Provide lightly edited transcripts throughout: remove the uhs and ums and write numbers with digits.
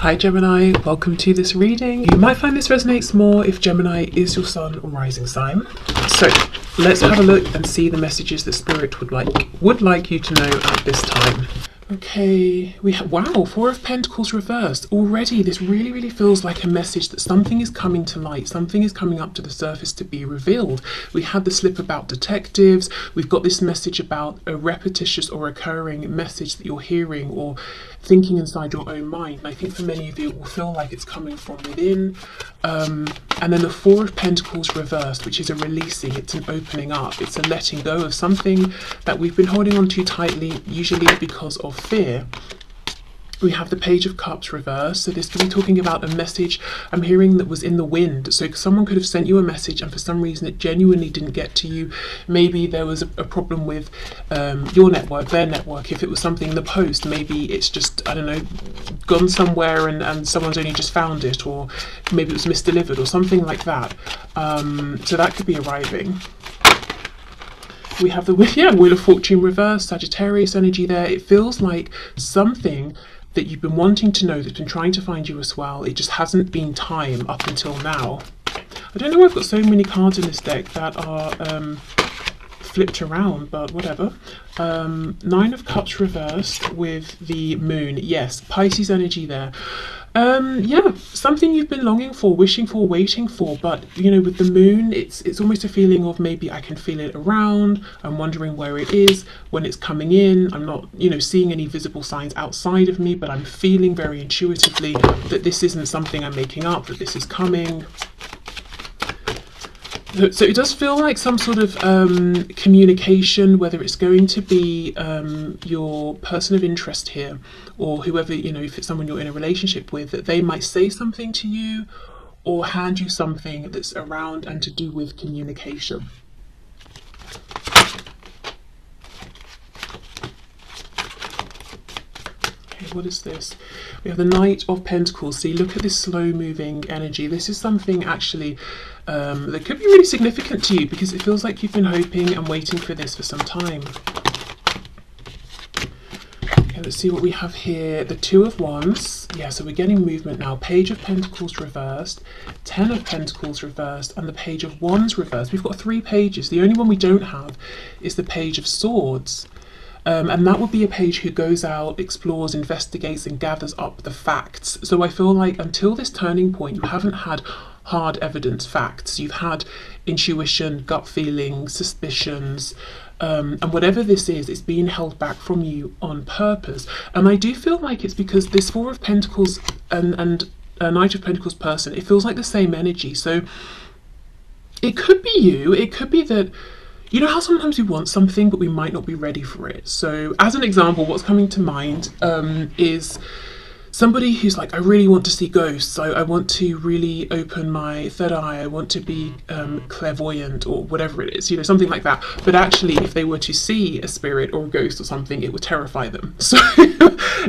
Hi Gemini, welcome to this reading. You might find this resonates more if Gemini is your sun or rising sign. So let's have a look and see the messages that Spirit would like you to know at this time. Okay, we have, wow, Four of Pentacles reversed. Already this really feels like a message that something is coming to light, something is coming up to the surface to be revealed. We had the slip about detectives, we've got this message about a repetitious or recurring message that you're hearing or thinking inside your own mind. And I think for many of you it will feel like it's coming from within. And then the Four of Pentacles reversed, which is a releasing, it's an opening up, it's a letting go of something that we've been holding on to tightly, usually because of fear. We have the Page of Cups reversed, so this could be talking about a message I'm hearing that was in the wind. So someone could have sent you a message and for some reason it genuinely didn't get to you. Maybe there was a problem with your network, their network. If it was something in the post, maybe it's just, I don't know, gone somewhere and someone's only just found it, or maybe it was misdelivered or something like that. So that could be arriving. We have the Wheel of Fortune reversed, Sagittarius energy there. It feels like something that you've been wanting to know, that's been trying to find you as well. It just hasn't been time up until now. I don't know why I've got so many cards in this deck that are flipped around, but whatever. Nine of Cups reversed with the Moon. Yes, Pisces energy there. Yeah, something you've been longing for, wishing for, waiting for, but you know, with the Moon, it's almost a feeling of maybe I can feel it around, I'm wondering where it is when it's coming in. I'm not, you know, seeing any visible signs outside of me, but I'm feeling very intuitively that this isn't something I'm making up, that this is coming. So it does feel like some sort of communication, whether it's going to be your person of interest here, or whoever, you know, if it's someone you're in a relationship with, that they might say something to you or hand you something that's around and to do with communication. What is this? We have the Knight of Pentacles. See, look at this slow moving energy. This is something actually that could be really significant to you, because it feels like you've been hoping and waiting for this for some time. Okay, let's see what we have here. The Two of Wands. Yeah, so we're getting movement now. Page of Pentacles reversed, Ten of Pentacles reversed, and the Page of Wands reversed. We've got three pages. The only one we don't have is the Page of Swords. And that would be a page who goes out, explores, investigates and gathers up the facts. So I feel like until this turning point, you haven't had hard evidence facts. You've had intuition, gut feelings, suspicions, and whatever this is, it's being held back from you on purpose. And I do feel like it's because this Four of Pentacles and a Knight of Pentacles person, it feels like the same energy. So it could be you, it could be that, you know how sometimes we want something but we might not be ready for it. So as an example, what's coming to mind is somebody who's like, I really want to see ghosts, I want to really open my third eye, I want to be clairvoyant or whatever it is, you know, something like that. But actually, if they were to see a spirit or a ghost or something, it would terrify them. So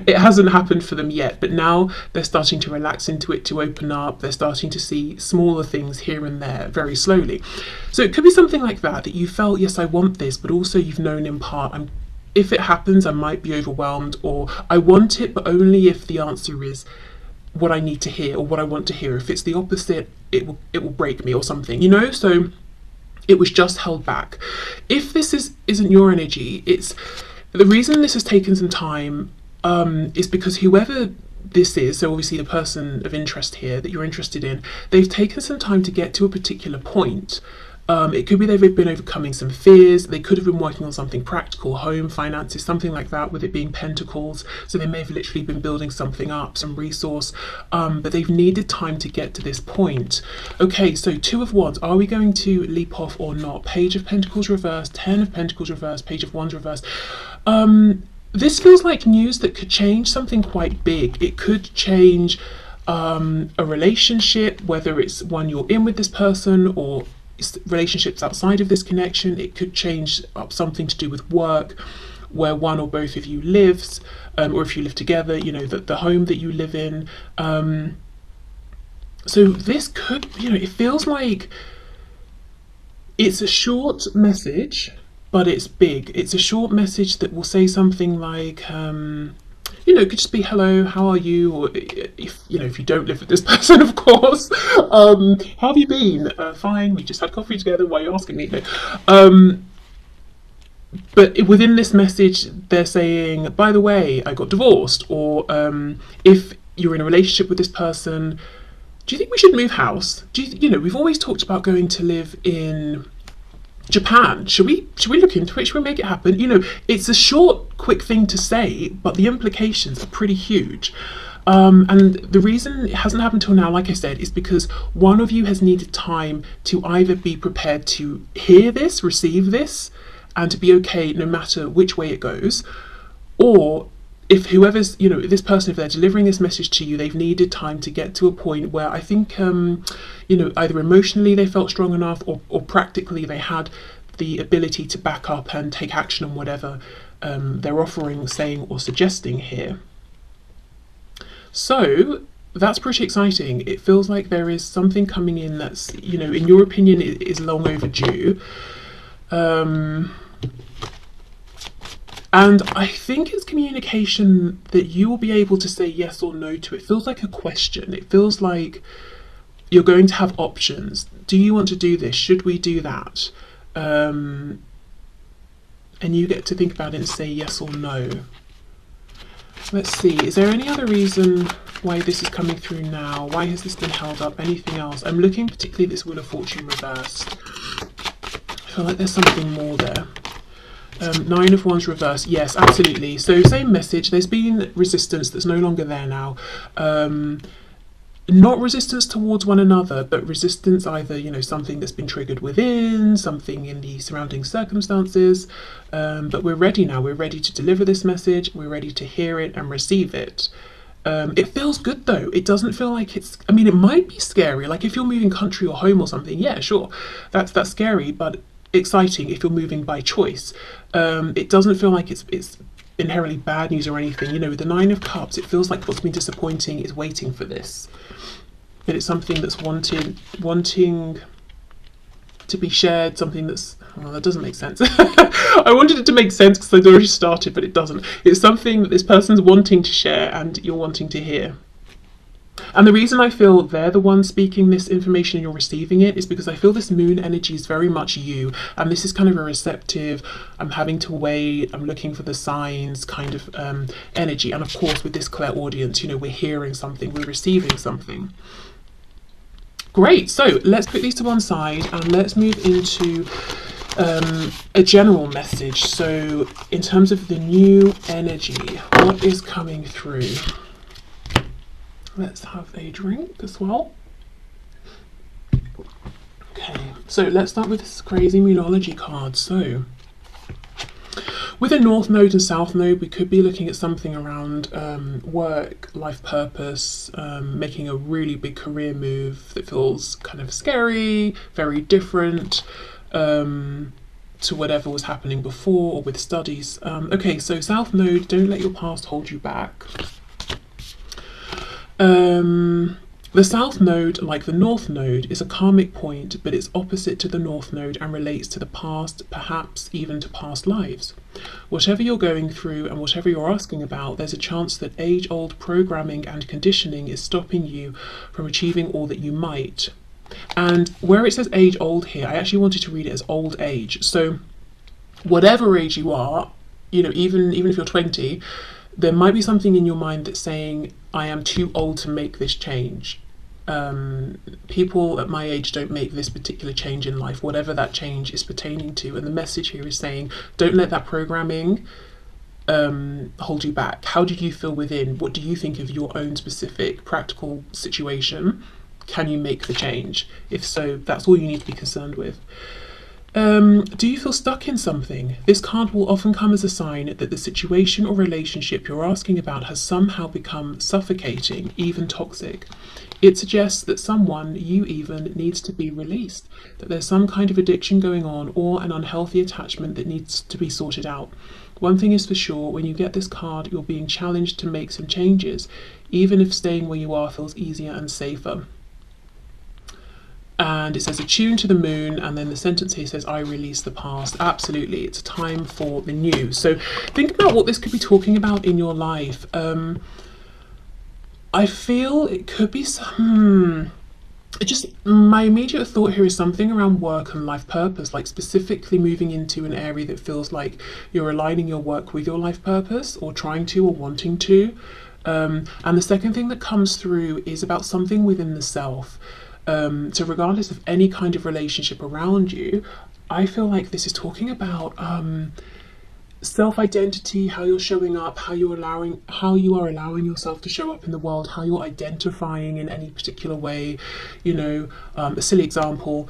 it hasn't happened for them yet, but now they're starting to relax into it, to open up. They're starting to see smaller things here and there very slowly. So it could be something like that, that you felt, yes, I want this, but also you've known in part, if it happens, I might be overwhelmed, or I want it, but only if the answer is what I need to hear or what I want to hear. If it's the opposite, it will break me or something, you know? So it was just held back. If this isn't your energy, it's the reason this has taken some time is because whoever this is, so obviously the person of interest here that you're interested in, they've taken some time to get to a particular point. It could be they've been overcoming some fears. They could have been working on something practical, home, finances, something like that, with it being Pentacles. So they may have literally been building something up, some resource, but they've needed time to get to this point. Okay, so Two of Wands, are we going to leap off or not? Page of Pentacles reversed, Ten of Pentacles reversed, Page of Wands reversed. This feels like news that could change something quite big. It could change a relationship, whether it's one you're in with this person or relationships outside of this connection. It could change up something to do with work, where one or both of you lives, or if you live together, you know, the home that you live in. So this could, you know, it feels like it's a short message, but it's big. It's a short message that will say something like, you know, it could just be hello, how are you? Or if you know, if you don't live with this person, of course, how have you been? Fine. We just had coffee together. Why are you asking me? You know? But within this message, they're saying, by the way, I got divorced, or if you're in a relationship with this person, do you think we should move house? You know, we've always talked about going to live in Japan. Should we look into it? Should we make it happen? You know, it's a short, quick thing to say, but the implications are pretty huge. And the reason it hasn't happened till now, like I said, is because one of you has needed time to either be prepared to hear this, receive this, and to be okay no matter which way it goes, or if whoever's, you know, this person, if they're delivering this message to you, they've needed time to get to a point where I think, you know, either emotionally they felt strong enough, or practically they had the ability to back up and take action on whatever they're offering, saying, or suggesting here. So that's pretty exciting. It feels like there is something coming in that's, you know, in your opinion, is long overdue. And I think it's communication that you will be able to say yes or no to. It feels like a question. It feels like you're going to have options. Do you want to do this? Should we do that? And you get to think about it and say yes or no. Let's see, is there any other reason why this is coming through now? Why has this been held up? Anything else? I'm looking particularly at this Wheel of Fortune reversed. I feel like there's something more there. Nine of Wands reversed. Yes, absolutely. So same message. There's been resistance that's no longer there now. Not resistance towards one another, but resistance either, you know, something that's been triggered within, something in the surrounding circumstances. But we're ready now. We're ready to deliver this message. We're ready to hear it and receive it. It feels good though. It doesn't feel like it's, I mean, it might be scary. Like if you're moving country or home or something, yeah, sure. That's scary, but exciting if you're moving by choice. It doesn't feel like it's inherently bad news or anything. You know, with the Nine of Cups, it feels like what's been disappointing is waiting for this. But it's something that's wanting to be shared, something that's, well, that doesn't make sense. I wanted it to make sense because I'd already started, but it doesn't. It's something that this person's wanting to share and you're wanting to hear. And the reason I feel they're the ones speaking this information and you're receiving it is because I feel this moon energy is very much you. And this is kind of a receptive, I'm having to wait, I'm looking for the signs kind of energy. And of course, with this clairaudience, you know, we're hearing something, we're receiving something. Great, so let's put these to one side and let's move into a general message. So in terms of the new energy, what is coming through? Let's have a drink as well. Okay, so let's start with this crazy Moonology card. So with a North Node and South Node, we could be looking at something around work, life purpose, making a really big career move that feels kind of scary, very different to whatever was happening before or with studies. Okay, so South Node, don't let your past hold you back. The South Node, like the North Node, is a karmic point, but it's opposite to the North Node and relates to the past, perhaps even to past lives. Whatever you're going through and whatever you're asking about, there's a chance that age-old programming and conditioning is stopping you from achieving all that you might. And where it says age-old here, I actually wanted to read it as old age. So whatever age you are, you know, even if you're 20, there might be something in your mind that's saying, I am too old to make this change. People at my age don't make this particular change in life, whatever that change is pertaining to. And the message here is saying, don't let that programming hold you back. How do you feel within? What do you think of your own specific practical situation? Can you make the change? If so, that's all you need to be concerned with. Do you feel stuck in something? This card will often come as a sign that the situation or relationship you're asking about has somehow become suffocating, even toxic. It suggests that someone, you even, needs to be released, that there's some kind of addiction going on or an unhealthy attachment that needs to be sorted out. One thing is for sure, when you get this card, you're being challenged to make some changes, even if staying where you are feels easier and safer. And it says attune to the moon, and then the sentence here says I release the past. Absolutely, it's a time for the new. So think about what this could be talking about in your life. I feel it could be some just my immediate thought here is something around work and life purpose, like specifically moving into an area that feels like you're aligning your work with your life purpose, or trying to, or wanting to. And the second thing that comes through is about something within the self. So regardless of any kind of relationship around you, I feel like this is talking about self-identity, how you're showing up, how you are allowing yourself to show up in the world, how you're identifying in any particular way. You know, a silly example,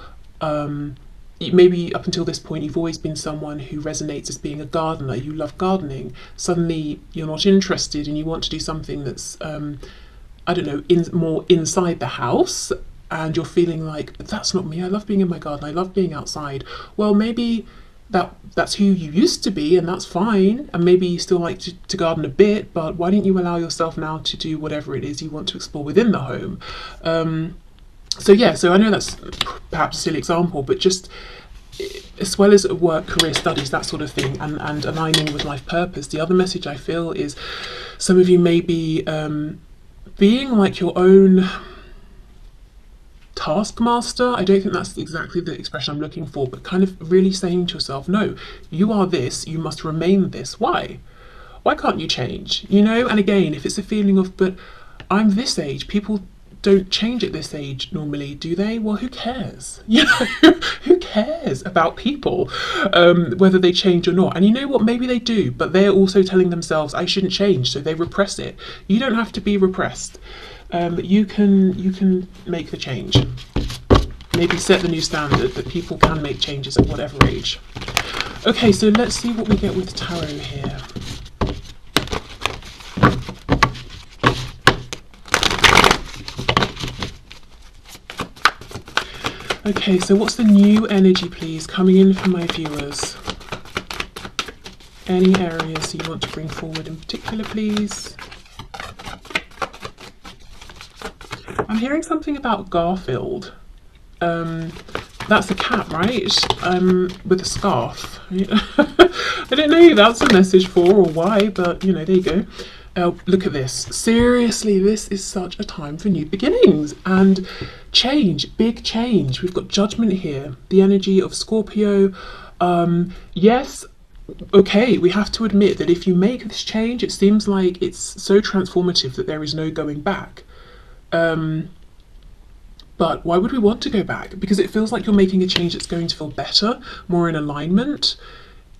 maybe up until this point you've always been someone who resonates as being a gardener, you love gardening. Suddenly you're not interested and you want to do something that's I don't know, more inside the house, and you're feeling like, that's not me, I love being in my garden, I love being outside. Well, maybe that's who you used to be, and that's fine, and maybe you still like to garden a bit, but why don't you allow yourself now to do whatever it is you want to explore within the home? So yeah, so I know that's perhaps a silly example, but just as well as work, career, studies, that sort of thing, and aligning with life purpose, the other message I feel is some of you may be being like your own taskmaster. I don't think that's exactly the expression I'm looking for, but kind of really saying to yourself, no, you are this, you must remain this. Why can't you change? You know, and again, if it's a feeling of, but I'm this age, people don't change at this age normally, do they? Well, who cares? You know, who cares about people, whether they change or not? And you know what, maybe they do, but they're also telling themselves I shouldn't change, so they repress it. You don't have to be repressed. You can make the change. Maybe set the new standard that people can make changes at whatever age. Okay, so let's see what we get with tarot here. Okay, so what's the new energy, please, coming in for my viewers? Any areas you want to bring forward in particular, please? I'm hearing something about Garfield. That's a cat, right? With a scarf. I don't know who that's a message for or why, but you know, there you go. Look at this. Seriously, this is such a time for new beginnings and change, big change. We've got judgment here, the energy of Scorpio. Yes, okay, we have to admit that if you make this change, it seems like it's so transformative that there is no going back. But why would we want to go back? Because it feels like you're making a change that's going to feel better, more in alignment.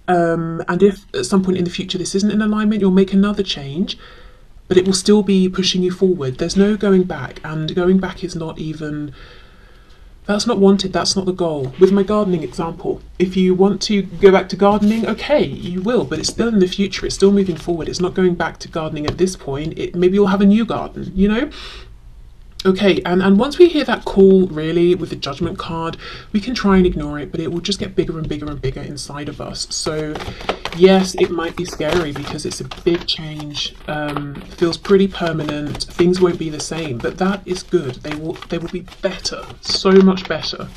And if at some point in the future this isn't in alignment, you'll make another change, but it will still be pushing you forward. There's no going back, and going back is not even, that's not wanted, that's not the goal. With my gardening example, if you want to go back to gardening, okay, you will, but it's still in the future, it's still moving forward. It's not going back to gardening at this point. Maybe you'll have a new garden, you know? Okay, and once we hear that call, really, with the judgment card, we can try and ignore it, but it will just get bigger and bigger and bigger inside of us. So yes, it might be scary because it's a big change, feels pretty permanent, things won't be the same, but that is good. They will be better, so much better.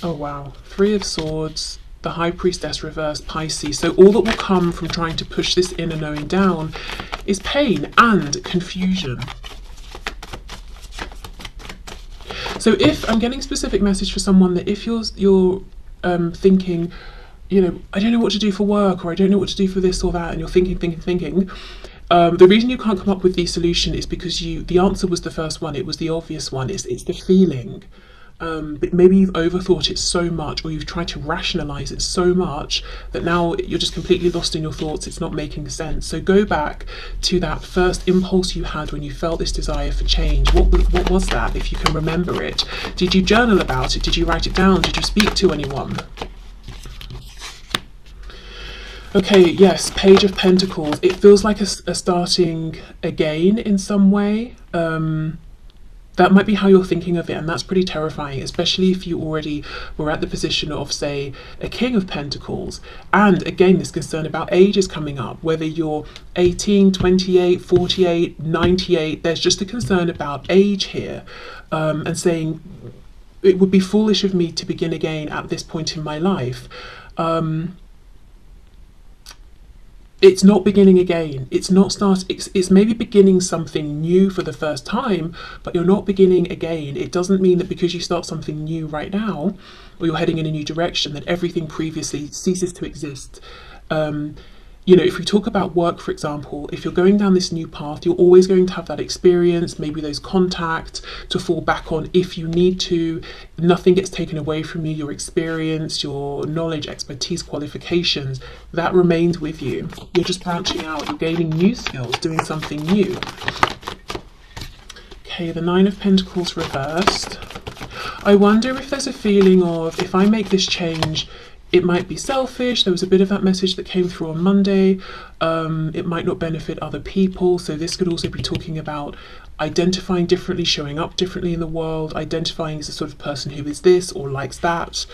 Oh wow, Three of Swords, the High Priestess reversed, Pisces. So all that will come from trying to push this inner knowing down is pain and confusion. So if I'm getting a specific message for someone, that if you're thinking, you know, I don't know what to do for work, or I don't know what to do for this or that, and you're thinking, the reason you can't come up with the solution is because the answer was the first one, it was the obvious one, it's the feeling. But maybe you've overthought it so much, or you've tried to rationalize it so much that now you're just completely lost in your thoughts, it's not making sense. So go back to that first impulse you had when you felt this desire for change. What was that, if you can remember it? Did you journal about it? Did you write it down? Did you speak to anyone? Okay, yes, Page of Pentacles. It feels like a starting again in some way. that might be how you're thinking of it, and that's pretty terrifying, especially if you already were at the position of, say, a King of Pentacles. And again, this concern about age is coming up, whether you're 18, 28, 48, 98, there's just a concern about age here, and saying it would be foolish of me to begin again at this point in my life. It's not beginning again. It's not it's maybe beginning something new for the first time, but you're not beginning again. It doesn't mean that because you start something new right now, or you're heading in a new direction, that everything previously ceases to exist. You know, if we talk about work, for example, if you're going down this new path, you're always going to have that experience, maybe those contacts to fall back on if you need to. Nothing gets taken away from you. Your experience, your knowledge, expertise, qualifications, that remains with you. You're just branching out, you're gaining new skills, doing something new. Okay, the Nine of Pentacles reversed. I wonder if there's a feeling of, if I make this change, it might be selfish. There was a bit of that message that came through on Monday. It might not benefit other people. So this could also be talking about identifying differently, showing up differently in the world, identifying as the sort of person who is this or likes that.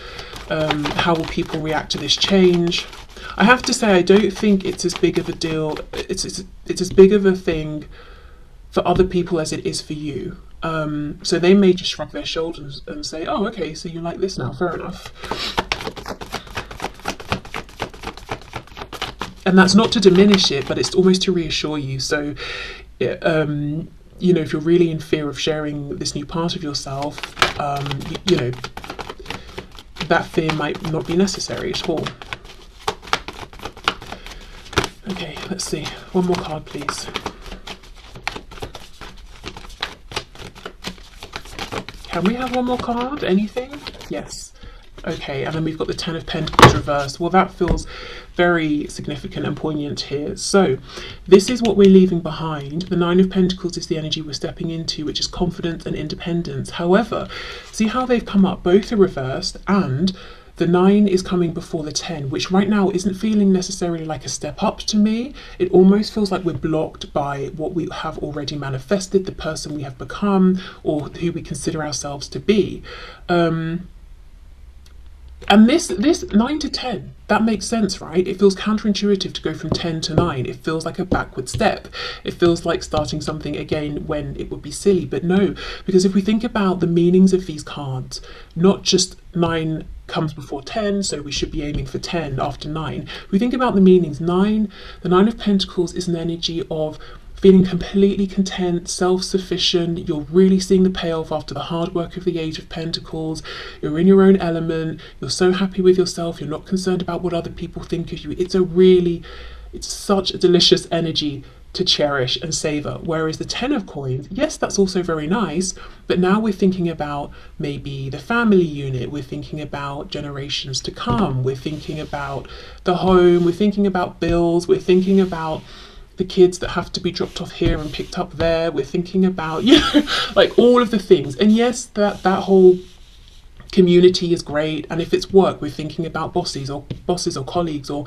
How will people react to this change? I have to say, I don't think it's as big of a deal. It's as big of a thing for other people as it is for you. So they may just shrug their shoulders and say, oh, okay, so you like this now, fair enough. And that's not to diminish it, but it's almost to reassure you. So, you know, if you're really in fear of sharing this new part of yourself, you know, that fear might not be necessary at all. Okay, let's see. One more card, please. Can we have one more card? Anything? Yes. Okay, and then we've got the Ten of Pentacles reversed. Well, that feels very significant and poignant here. So this is what we're leaving behind. The Nine of Pentacles is the energy we're stepping into, which is confidence and independence. However, see how they've come up? Both are reversed, and the 9 is coming before the 10, which right now isn't feeling necessarily like a step up to me. It almost feels like we're blocked by what we have already manifested, the person we have become, or who we consider ourselves to be. And this 9 to 10, that makes sense, right? It feels counterintuitive to go from 10 to 9. It feels like a backward step. It feels like starting something again when it would be silly. But no, because if we think about the meanings of these cards, not just 9 comes before 10, so we should be aiming for 10 after 9. If we think about the meanings, the 9 of Pentacles is an energy of feeling completely content, self-sufficient. You're really seeing the payoff after the hard work of the Eight of Pentacles. You're in your own element. You're so happy with yourself. You're not concerned about what other people think of you. It's such a delicious energy to cherish and savor. Whereas the 10 of Coins, yes, that's also very nice, but now we're thinking about maybe the family unit. We're thinking about generations to come. We're thinking about the home. We're thinking about bills. We're thinking about the kids that have to be dropped off here and picked up there. We're thinking about, you know, like all of the things. And yes, that whole community is great. And if it's work, we're thinking about bosses or colleagues or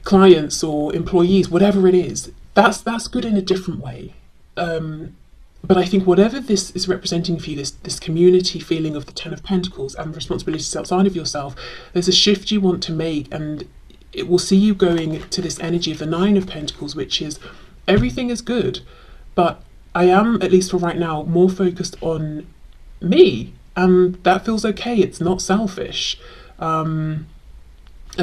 clients or employees, whatever it is. That's good in a different way. But I think whatever this is representing for you, this community feeling of the 10 of Pentacles and responsibilities outside of yourself, there's a shift you want to make, and it will see you going to this energy of the 9 of Pentacles, which is everything is good, but I am, at least for right now, more focused on me, and that feels okay. It's not selfish. And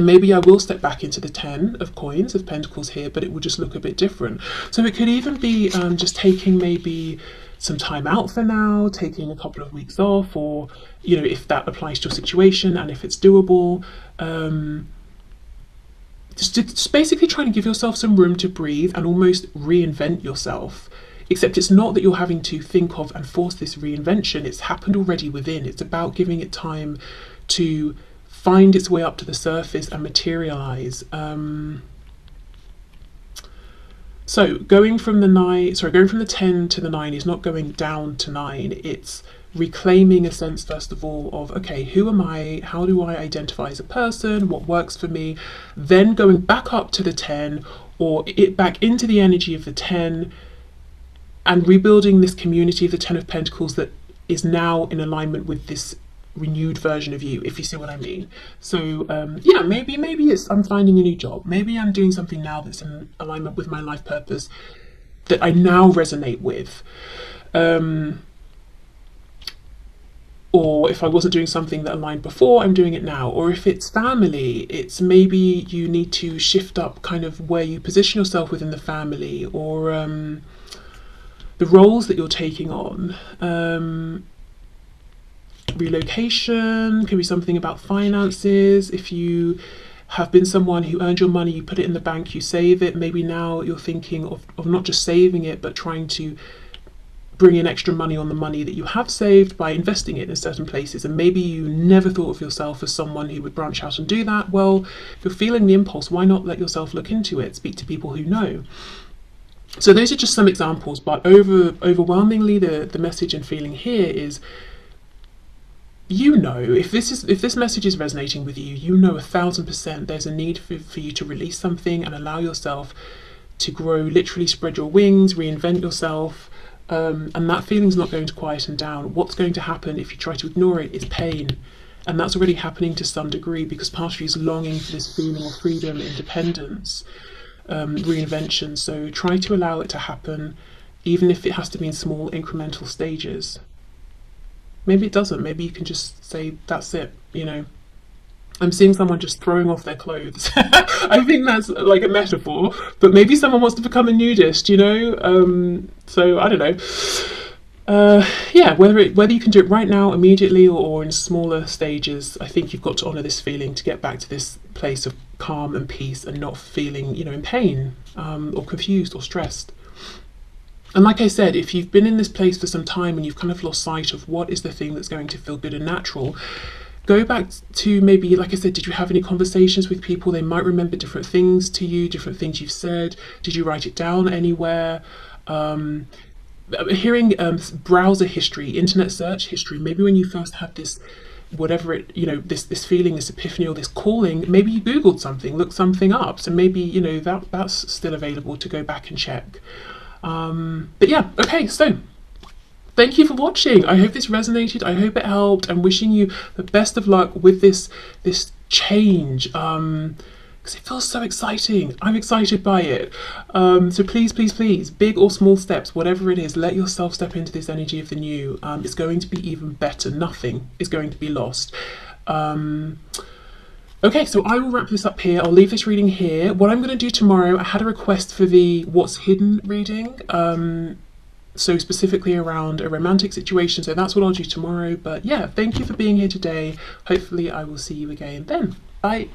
maybe I will step back into the 10 of Coins, of Pentacles here, but it will just look a bit different. So it could even be just taking maybe some time out for now, taking a couple of weeks off, or, you know, if that applies to your situation and if it's doable. Just basically trying to give yourself some room to breathe and almost reinvent yourself. Except it's not that you're having to think of and force this reinvention. It's happened already within. It's about giving it time to find its way up to the surface and materialize. So going from the 10 to the 9 is not going down to 9. It's reclaiming a sense, first of all, of, okay, who am I? How do I identify as a person? What works for me? Then going back up to the 10, or back into the energy of the 10, and rebuilding this community of the Ten of Pentacles that is now in alignment with this renewed version of you, if you see what I mean. So yeah, maybe it's I'm finding a new job, maybe I'm doing something now that's in alignment with my life purpose that I now resonate with, or if I wasn't doing something that aligned before, I'm doing it now. Or if it's family, it's maybe you need to shift up kind of where you position yourself within the family, or the roles that you're taking on. Relocation can be something about finances. If you have been someone who earned your money, you put it in the bank, you save it, maybe now you're thinking of not just saving it, but trying to bring in extra money on the money that you have saved by investing it in certain places. And maybe you never thought of yourself as someone who would branch out and do that. Well, if you're feeling the impulse, why not let yourself look into it, speak to people who know. So those are just some examples, but overwhelmingly the message and feeling here is, you know, if this message is resonating with you, you know 1000% there's a need for you to release something and allow yourself to grow, literally spread your wings, reinvent yourself, and that feeling's not going to quieten down. What's going to happen if you try to ignore it is pain, and that's already happening to some degree, because part of you is longing for this feeling of freedom, independence, reinvention. So try to allow it to happen, even if it has to be in small incremental stages. Maybe it doesn't. Maybe you can just say, that's it, you know. I'm seeing someone just throwing off their clothes. I think that's like a metaphor, but maybe someone wants to become a nudist, you know. So I don't know. Yeah, whether you can do it right now, immediately, or in smaller stages, I think you've got to honour this feeling to get back to this place of calm and peace and not feeling, you know, in pain, or confused or stressed. And like I said, if you've been in this place for some time and you've kind of lost sight of what is the thing that's going to feel good and natural, go back to maybe, like I said, did you have any conversations with people? They might remember different things to you, different things you've said. Did you write it down anywhere? Hearing browser history, internet search history, maybe when you first had this, whatever it, you know, this feeling, this epiphany or this calling, maybe you Googled something, looked something up. So maybe, you know, that's still available to go back and check. But yeah, okay, so thank you for watching. I hope this resonated. I hope it helped. I'm wishing you the best of luck with this change, because it feels so exciting. I'm excited by it. So please, big or small steps, whatever it is, let yourself step into this energy of the new. It's going to be even better. Nothing is going to be lost. Okay, so I will wrap this up here. I'll leave this reading here. What I'm going to do tomorrow, I had a request for the What's Hidden reading, so specifically around a romantic situation, so that's what I'll do tomorrow. But yeah, thank you for being here today. Hopefully I will see you again then. Bye.